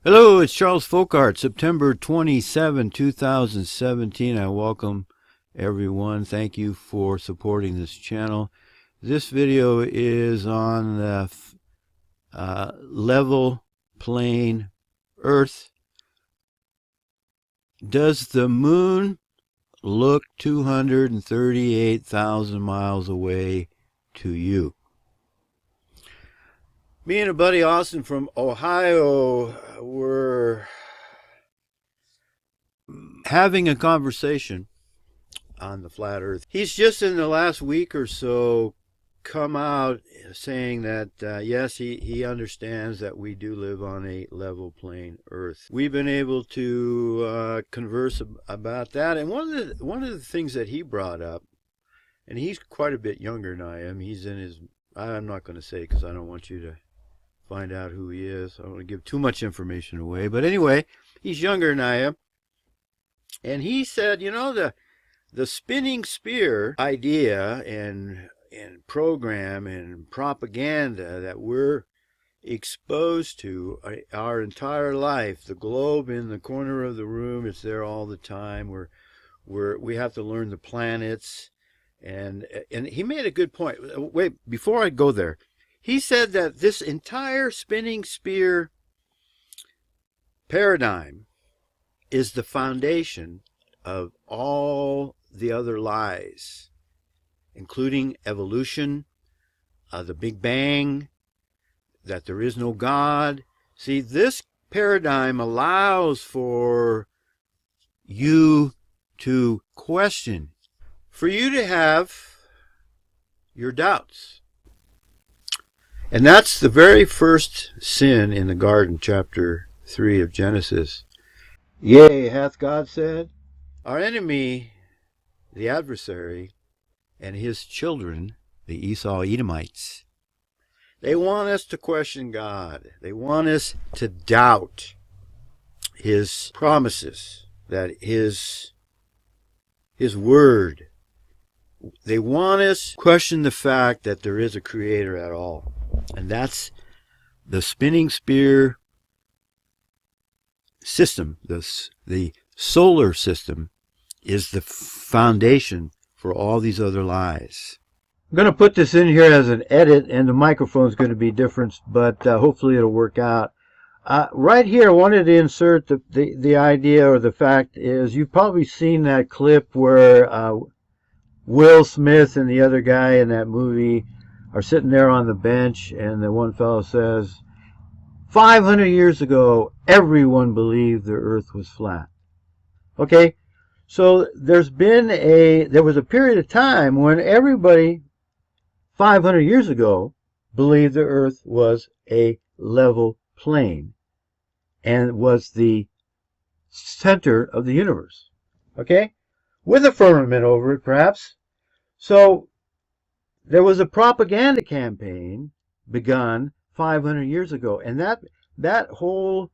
Hello, it's Charles Folkart, September 27, 2017. I welcome everyone. Thank you for supporting this channel. This video is on the level plane Earth. Does the moon look 238,000 miles away to you? Me and a buddy Austin from Ohio were having a conversation on the flat Earth. He's just in the last week or so come out saying that yes, he understands that we do live on a level plane Earth. We've been able to converse about that, and one of the things that he brought up, and he's quite a bit younger than I am. He's in his, I'm not going to say because I don't want you to find out who he is. I don't want to give too much information away. But anyway, he's younger than I am. And he said, you know, the spinning spear idea and program and propaganda that we're exposed to our entire life, the globe in the corner of the room, it's there all the time. We have to learn the planets. And he made a good point. Wait, before I go there, he said that this entire spinning spear paradigm is the foundation of all the other lies, including evolution, the Big Bang, that there is no God. See, this paradigm allows for you to question, for you to have your doubts. And that's the very first sin in the garden, chapter 3 of Genesis. Yea, hath God said, our enemy, the adversary, and his children, the Esau Edomites, they want us to question God. They want us to doubt his promises, that his word. They want us to question the fact that there is a creator at all. And that's the spinning spear system. The solar system is the foundation for all these other lies. I'm going to put this in here as an edit, and the microphone is going to be different, but hopefully it'll work out. Right here, I wanted to insert the idea, or the fact is, you've probably seen that clip where Will Smith and the other guy in that movie are sitting there on the bench, and the one fellow says, 500 years ago, everyone believed the earth was flat. Okay, so there was a period of time when everybody 500 years ago believed the earth was a level plane and was the center of the universe. Okay, with a firmament over it, perhaps. So there was a propaganda campaign begun 500 years ago, and that whole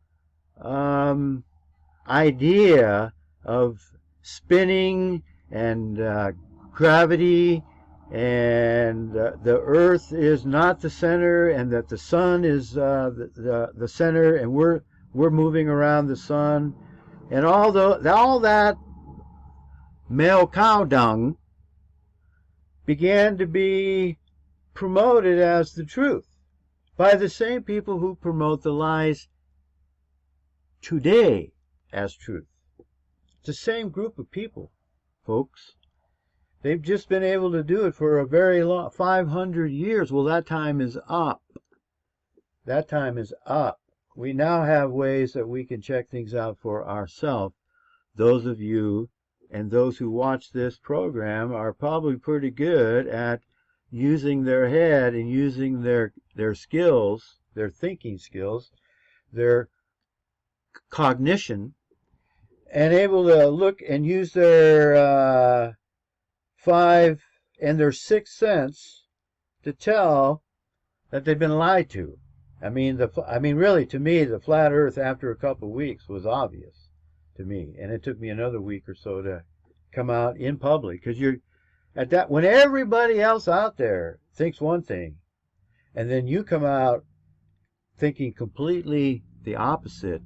idea of spinning and gravity, and the Earth is not the center, and that the sun is the center, and we're moving around the sun, and all that male cow dung began to be promoted as the truth by the same people who promote the lies today as truth. It's the same group of people, folks. They've just been able to do it for a very long 500 years. Well, that time is up. That time is up. We now have ways that we can check things out for ourselves. Those of you and those who watch this program are probably pretty good at using their head and using their skills, their thinking skills, their cognition, and able to look and use their five and their sixth sense to tell that they've been lied to. I mean, really, to me, the flat Earth after a couple of weeks was obvious to me, and it took me another week or so to come out in public, because you're at that when everybody else out there thinks one thing, and then you come out thinking completely the opposite.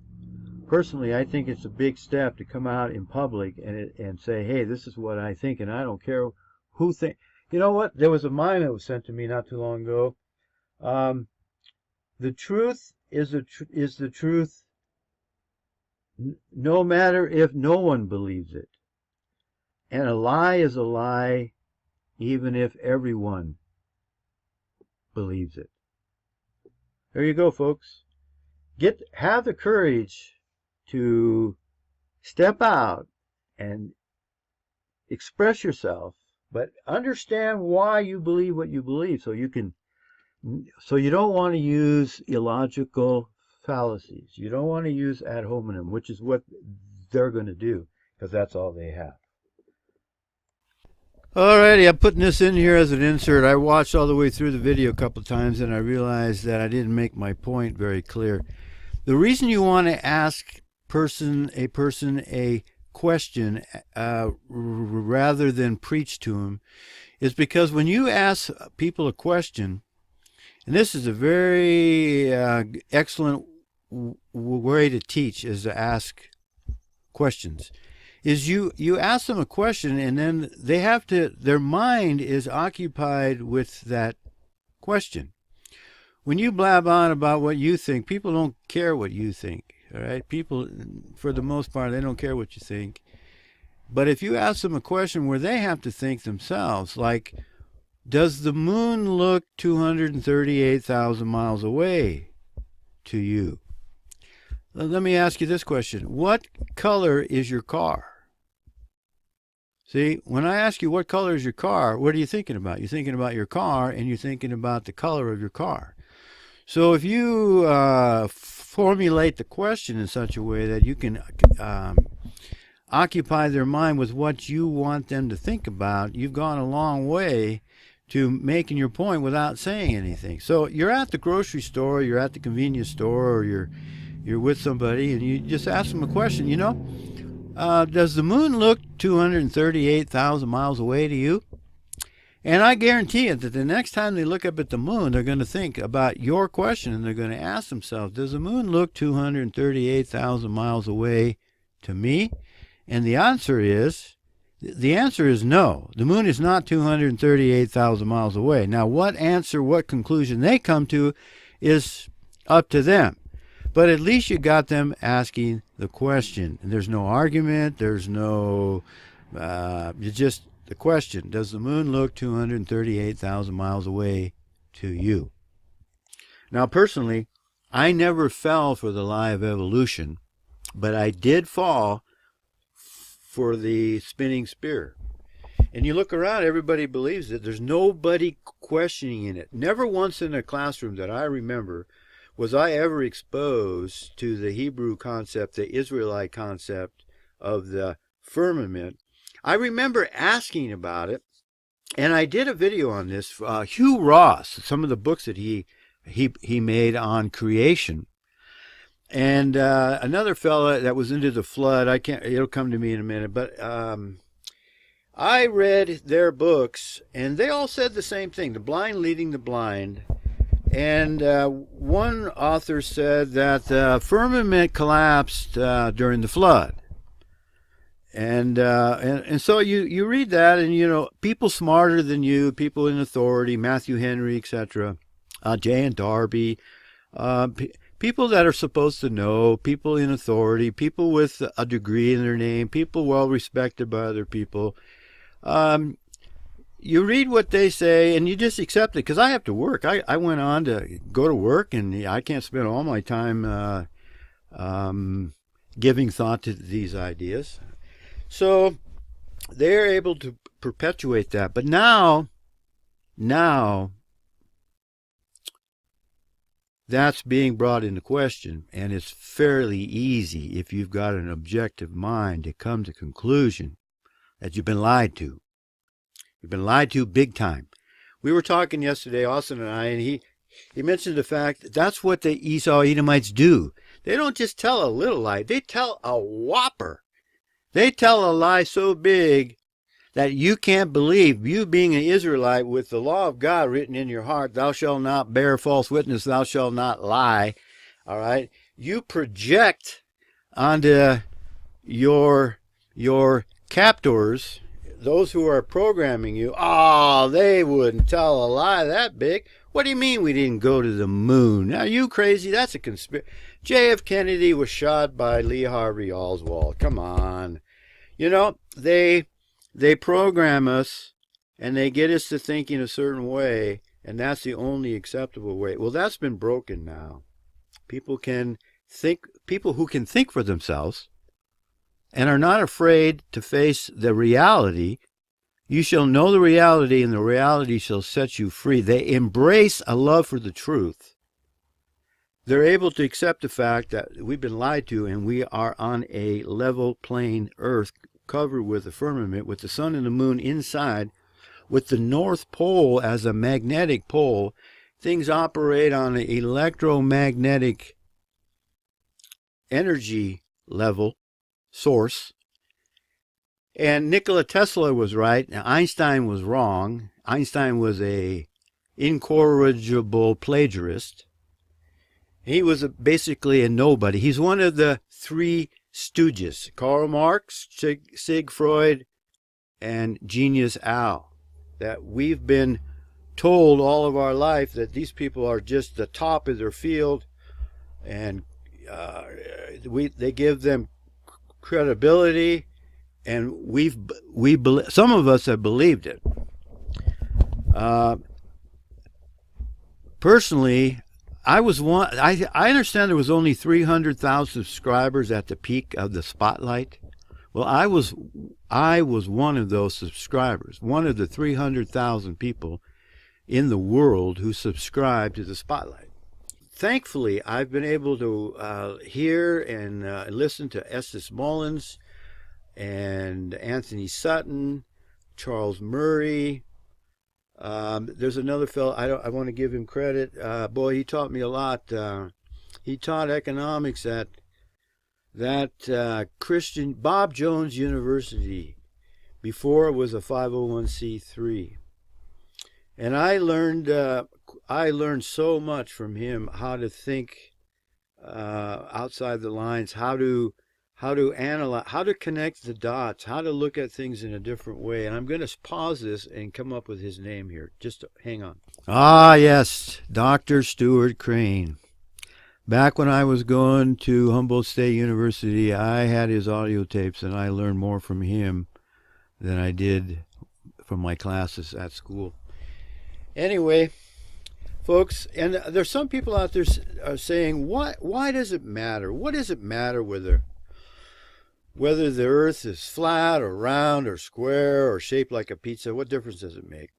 personally, I think it's a big step to come out in public and say, hey, this is what I think, and I don't care who think. You know what? There was a mime that was sent to me not too long ago. The truth is the truth, no matter if no one believes it. And a lie is a lie, even if everyone believes it. There you go, folks. Have the courage to step out and express yourself, but understand why you believe what you believe, so you don't want to use illogical fallacies. You don't want to use ad hominem, which is what they're going to do, because that's all they have. Alrighty, I'm putting this in here as an insert. I watched all the way through the video a couple of times, and I realized that I didn't make my point very clear. The reason you want to ask a person a question rather than preach to them is because when you ask people a question, and this is a very excellent way to teach, is to ask questions, is you ask them a question, and then their mind is occupied with that question. When you blab on about what you think, people don't care what you think. All right, people, for the most part, they don't care what you think. But if you ask them a question where they have to think themselves, like, does the moon look 238,000 miles away to you? Let me ask you this question. What color is your car? See, when I ask you what color is your car, what are you thinking about? You're thinking about your car, and you're thinking about the color of your car. So if you formulate the question in such a way that you can occupy their mind with what you want them to think about, you've gone a long way to making your point without saying anything. So you're at the grocery store, you're at the convenience store, or you're with somebody, and you just ask them a question. You know, does the moon look 238,000 miles away to you? And I guarantee you that the next time they look up at the moon, they're going to think about your question, and they're going to ask themselves, does the moon look 238,000 miles away to me? And the answer is no. The moon is not 238,000 miles away. Now, what conclusion they come to is up to them. But at least you got them asking the question. And there's no argument. There's no, just the question. Does the moon look 238,000 miles away to you? Now, personally, I never fell for the lie of evolution, but I did fall for the spinning spear. And you look around, everybody believes it. There's nobody questioning in it. Never once in a classroom that I remember was I ever exposed to the Hebrew concept, the Israelite concept of the firmament. I remember asking about it, and I did a video on this. Hugh Ross, some of the books that he made on creation. And another fella that was into the flood, it'll come to me in a minute, but I read their books, and they all said the same thing, the blind leading the blind. And one author said that the firmament collapsed during the flood. And so you read that, and, you know, people smarter than you, people in authority, Matthew Henry, etc., Jay and Darby, people that are supposed to know, people in authority, people with a degree in their name, people well respected by other people. You read what they say, and you just accept it, because I have to work. I went on to go to work, and I can't spend all my time giving thought to these ideas. So they're able to perpetuate that. But now that's being brought into question, and it's fairly easy, if you've got an objective mind, to come to the conclusion that you've been lied to. You've been lied to big time. We were talking yesterday, Austin and I, and he mentioned the fact that that's what the Esau Edomites do. They don't just tell a little lie. They tell a whopper. They tell a lie so big that you can't believe, you being an Israelite with the law of God written in your heart, thou shalt not bear false witness, thou shalt not lie, all right? You project onto your captors, those who are programming you. Oh, they wouldn't tell a lie that big. What do you mean we didn't go to the moon? Are you crazy? That's a conspiracy. J.F. Kennedy was shot by Lee Harvey Oswald. Come on. You know, they program us and they get us to thinking a certain way, and that's the only acceptable way. Well, that's been broken now. People who can think for themselves and are not afraid to face the reality. You shall know the reality, and the reality shall set you free. They embrace a love for the truth. They're able to accept the fact that we've been lied to, and we are on a level plain earth covered with a firmament, with the sun and the moon inside, with the North Pole as a magnetic pole. Things operate on an electromagnetic energy level source. And Nikola Tesla was right. Einstein was wrong. Einstein was a incorrigible plagiarist. He was basically a nobody. He's one of the three stooges: Karl Marx, Sig Freud, and Genius Al. That we've been told all of our life that these people are just the top of their field, and they give them credibility, and some of us have believed it. Personally, I understand there was only 300,000 subscribers at the peak of the spotlight. Well, I was one of those subscribers, one of the 300,000 people in the world who subscribed to the spotlight. Thankfully, I've been able to hear and listen to Estes Mullins and Anthony Sutton, Charles Murray. There's another fellow, I want to give him credit. Boy, he taught me a lot. He taught economics at that Christian Bob Jones University before it was a 501c3. And I learned so much from him, how to think outside the lines, how to analyze, how to connect the dots, how to look at things in a different way. And I'm going to pause this and come up with his name here. Just hang on. Ah, yes, Dr. Stuart Crane. Back when I was going to Humboldt State University, I had his audio tapes, and I learned more from him than I did from my classes at school. Anyway, folks, and there's some people out there saying, why does it matter? What does it matter whether the earth is flat or round or square or shaped like a pizza? What difference does it make?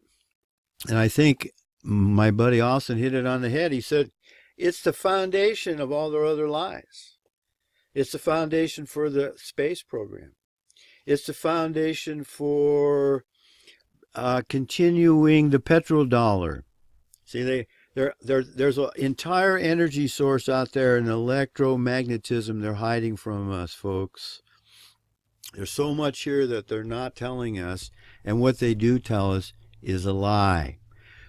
And I think my buddy Austin hit it on the head. He said, it's the foundation of all their other lies. It's the foundation for the space program. It's the foundation for continuing the petrodollar. See, there's an entire energy source out there, an electromagnetism they're hiding from us, folks. There's so much here that they're not telling us, and what they do tell us is a lie.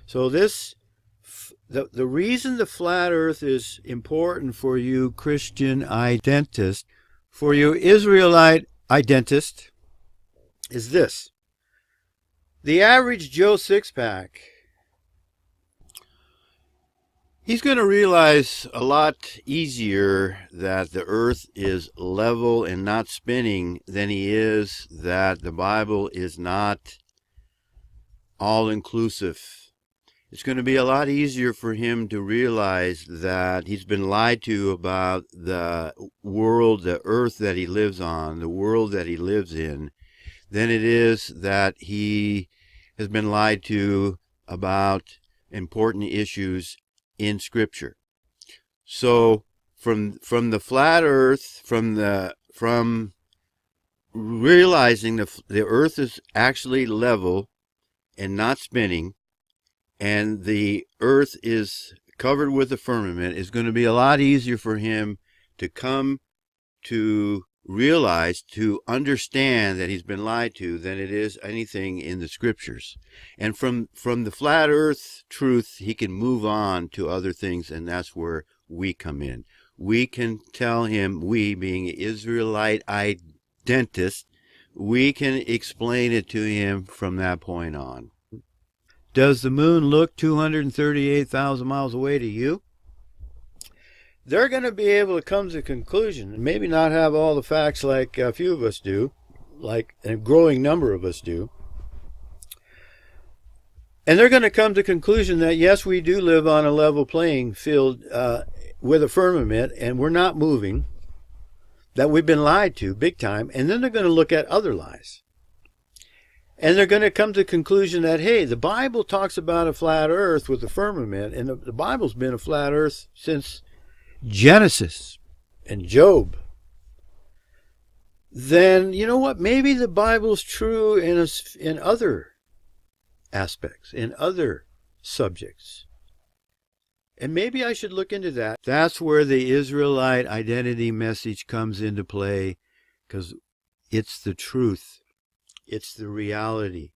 So the reason the flat earth is important for you Christian identist, for you Israelite identist, is this. The average Joe Sixpack, he's going to realize a lot easier that the earth is level and not spinning than he is that the Bible is not all-inclusive. It's going to be a lot easier for him to realize that he's been lied to about the world, the earth that he lives on, the world that he lives in, than it is that he has been lied to about important issues in Scripture. So from the flat earth, from realizing the earth is actually level and not spinning, and the earth is covered with a firmament, is going to be a lot easier for him to come to realize, to understand that he's been lied to, than it is anything in the Scriptures. And from the flat earth truth, he can move on to other things, and that's where we come in. we can tell him, we being Israelite identists, we can explain it to him from that point on. Does the moon look 238,000 miles away to you? They're going to be able to come to a conclusion, and maybe not have all the facts like a few of us do, like a growing number of us do. And they're going to come to the conclusion that, yes, we do live on a level playing field with a firmament, and we're not moving, that we've been lied to big time. And then they're going to look at other lies. And they're going to come to the conclusion that, hey, the Bible talks about a flat earth with a firmament, and the Bible's been a flat earth since Genesis and Job. Then, you know what? Maybe the Bible's true in other aspects, in other subjects. And maybe I should look into that. That's where the Israelite identity message comes into play, because it's the truth. It's the reality.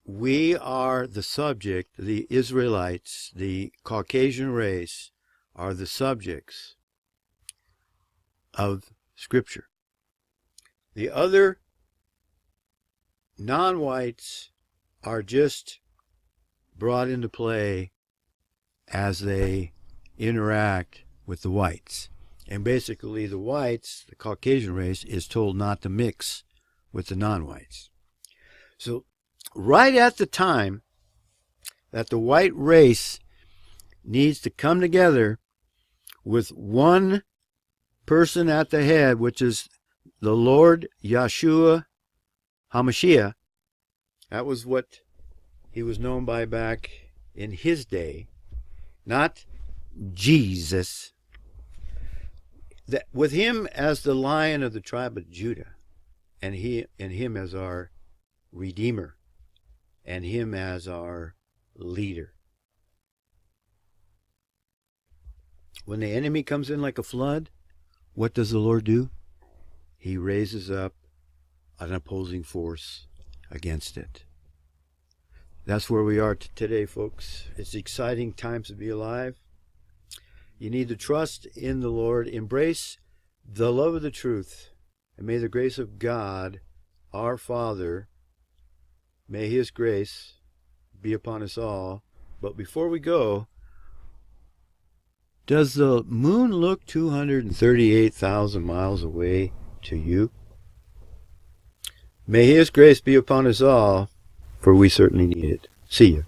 We are the subject, the Israelites, the Caucasian race, are the subjects of Scripture. The other non-whites are just brought into play as they interact with the whites. And basically the whites, the Caucasian race, is told not to mix with the non-whites. So right at the time that the white race needs to come together with one person at the head, which is the Lord Yeshua HaMashiach. That was what he was known by back in his day, not Jesus. That with him as the Lion of the tribe of Judah, and him as our Redeemer, and him as our leader. When the enemy comes in like a flood, what does the Lord do? He raises up an opposing force against it. That's where we are today, folks. It's exciting times to be alive. You need to trust in the Lord, embrace the love of the truth, and may the grace of God, our Father, may his grace be upon us all. But before we go, does the moon look 238,000 miles away to you? May his grace be upon us all, for we certainly need it. See you.